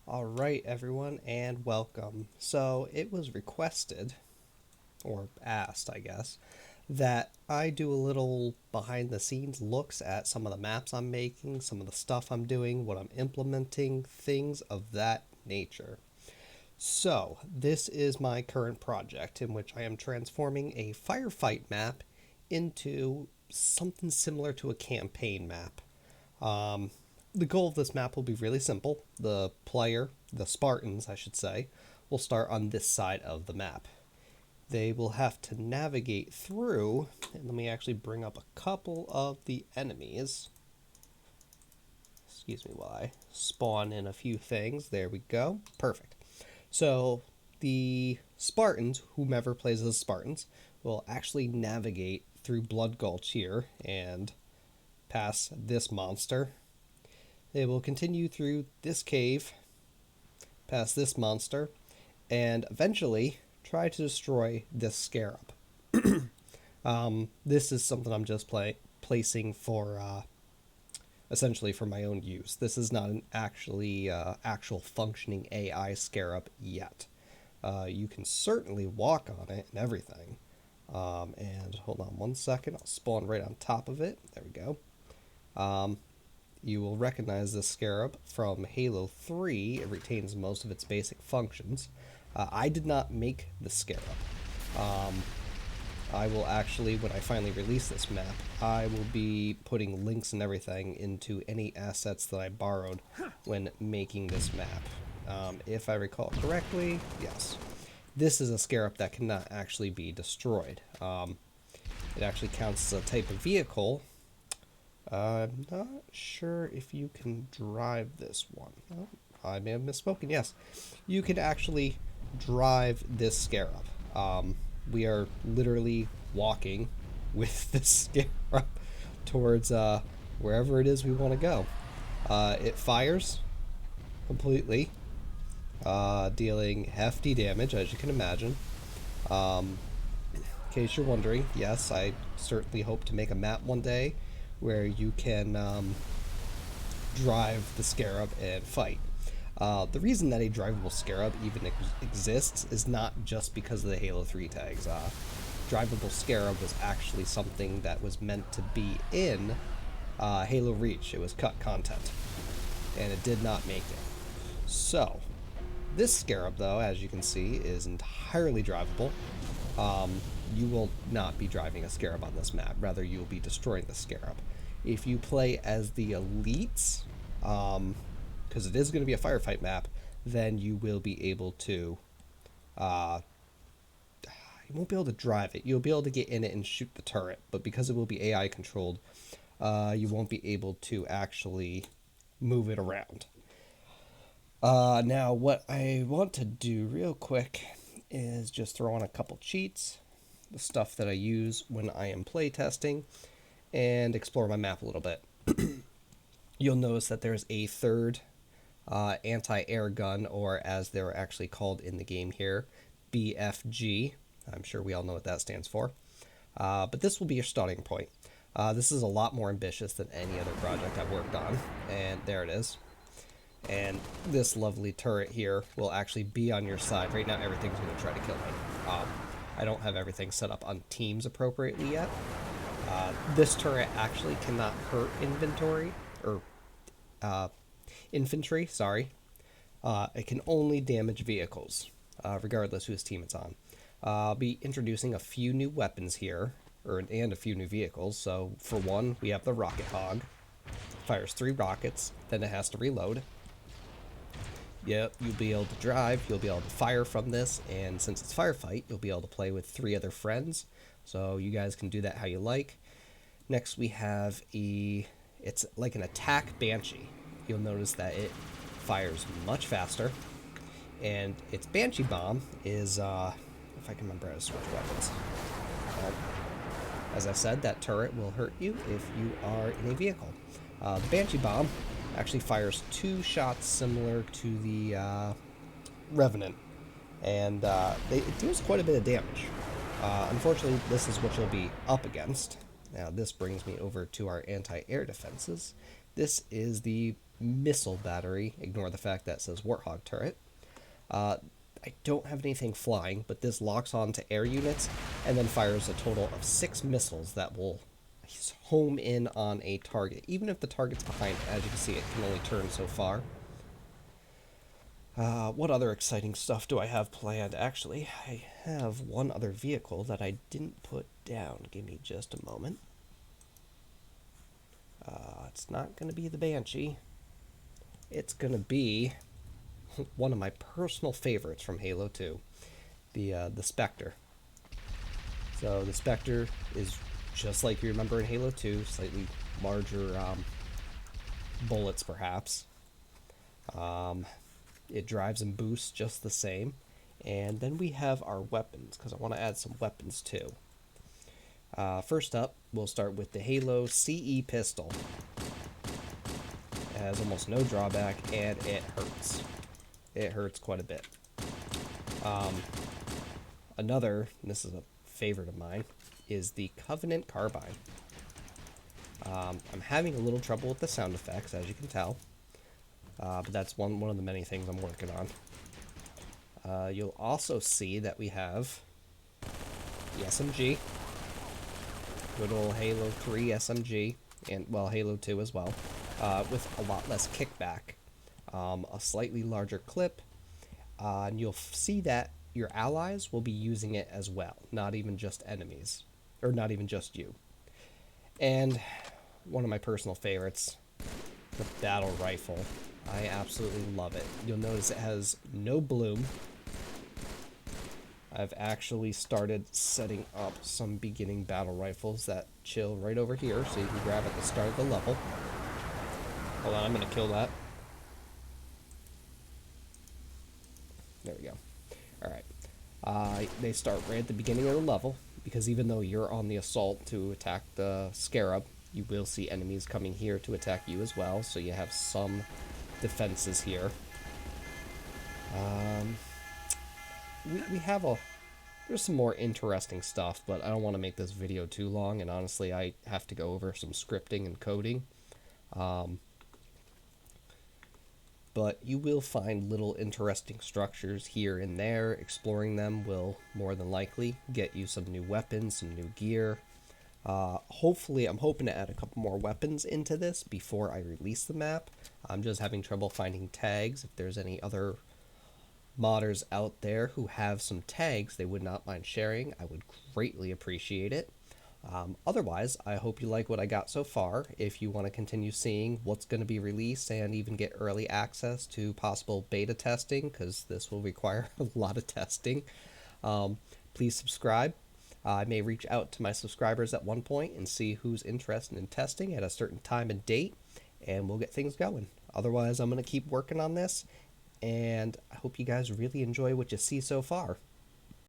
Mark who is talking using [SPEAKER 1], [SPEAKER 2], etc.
[SPEAKER 1] Alright, everyone, and welcome. So, it was requested, or asked, I guess, that I do a little behind the scenes looks at some of the maps I'm making, some of the stuff I'm doing, what I'm implementing, things of that nature. So, this is my current project in which I am transforming a firefight map into something similar to a campaign map. Um, the goal of this map will be really simple. The player, the Spartans, I should say, will start on this side of the map. They will have to navigate through, and let me actually bring up a couple of the enemies. Excuse me while I spawn in a few things. There we go. Perfect. So the Spartans, whomever plays as Spartans, will actually navigate through Blood Gulch here and pass this monster. They will continue through this cave, past this monster, and eventually try to destroy this scarab. This is something I'm just placing for essentially for my own use. This is not an actual functioning AI scarab yet. You can certainly walk on it and everything. And hold on one second, I'll spawn right on top of it. There we go. You will recognize this scarab from Halo 3. It retains most of its basic functions. I did not make the scarab. I will actually, when I finally release this map, I will be putting links and everything into any assets that I borrowed when making this map. If I recall correctly, yes. This is a scarab that cannot actually be destroyed. It actually counts as a type of vehicle. I'm not sure if you can drive this one. Oh, I may have misspoken. Yes, you can actually drive this scarab. We are literally walking with this scarab towards wherever it is we want to go. It fires completely, dealing hefty damage, as you can imagine. In case you're wondering, yes, I certainly hope to make a map one day where you can drive the scarab and fight. The reason that a drivable scarab even exists is not just because of the Halo 3 tags. Drivable scarab was actually something that was meant to be in Halo Reach. It was cut content, and it did not make it. So, this scarab, though, as you can see, is entirely drivable. You will not be driving a scarab on this map. Rather, you will be destroying the scarab. If you play as the elites, because it is going to be a firefight map, then you will be able to, you won't be able to drive it. You'll be able to get in it and shoot the turret, but because it will be AI controlled, you won't be able to actually move it around. Now, what I want to do real quick is just throw on a couple cheats, the stuff that I use when I am playtesting, and explore my map a little bit. You'll notice that there's a third anti-air gun, or as they're actually called in the game here, BFG. I'm sure we all know what that stands for. But this will be your starting point. This is a lot more ambitious than any other project I've worked on, and there it is. And this lovely turret here will actually be on your side. Right now, everything's going to try to kill me. I don't have everything set up on teams appropriately yet. This turret actually cannot hurt infantry, sorry. It can only damage vehicles, regardless whose team it's on. I'll be introducing a few new weapons here, and a few new vehicles. So, for one, we have the Rocket Hog. Fires 3 rockets, then it has to reload. Yep, you'll be able to drive, you'll be able to fire from this, and since it's firefight, you'll be able to play with 3 other friends. So you guys can do that how you like. Next we have it's like an attack Banshee. You'll notice that it fires much faster. And its Banshee bomb is, if I can remember how to switch weapons. As I said, that turret will hurt you if you are in a vehicle. The Banshee bomb actually fires 2 shots similar to the Revenant. And it deals quite a bit of damage. Unfortunately, this is what you'll be up against. Now, this brings me over to our anti-air defenses. This is the missile battery. Ignore the fact that it says Warthog turret. I don't have anything flying, but this locks on to air units and then fires a total of 6 missiles that will home in on a target. Even if the target's behind, as you can see, it can only turn so far. What other exciting stuff do I have planned? Actually, I have one other vehicle that I didn't put down. Give me just a moment. It's not going to be the Banshee. It's going to be one of my personal favorites from Halo 2, the Spectre. So the Spectre is just like you remember in Halo 2, slightly larger bullets perhaps. It drives and boosts just the same. And then we have our weapons, because I want to add some weapons too. First up, we'll start with the Halo CE pistol. It has almost no drawback, and it hurts. It hurts quite a bit. Another, and this is a favorite of mine, is the Covenant Carbine. I'm having a little trouble with the sound effects, as you can tell. But that's one of the many things I'm working on. You'll also see that we have the SMG. Good old Halo 3 SMG, and, well, Halo 2 as well, with a lot less kickback. A slightly larger clip, and you'll see that your allies will be using it as well, not even just enemies, or not even just you. And one of my personal favorites, the battle rifle. I absolutely love it. You'll notice it has no bloom. I've actually started setting up some beginning battle rifles that chill right over here, so you can grab at the start of the level. Hold on, I'm going to kill that. There we go. Alright. They start right at the beginning of the level, because even though you're on the assault to attack the Scarab, you will see enemies coming here to attack you as well, so you have some defenses here. We have there's some more interesting stuff, but I don't want to make this video too long, and honestly I have to go over some scripting and coding. But you will find little interesting structures here and there. Exploring them will more than likely get you some new weapons, some new gear. Hopefully, I'm hoping to add a couple more weapons into this before I release the map. I'm just having trouble finding tags. If there's any other modders out there who have some tags they would not mind sharing, I would greatly appreciate it. Otherwise, I hope you like what I got so far. If you want to continue seeing what's going to be released and even get early access to possible beta testing, because this will require a lot of testing, please subscribe. I may reach out to my subscribers at one point and see who's interested in testing at a certain time and date, and we'll get things going. Otherwise, I'm going to keep working on this, and I hope you guys really enjoy what you see so far.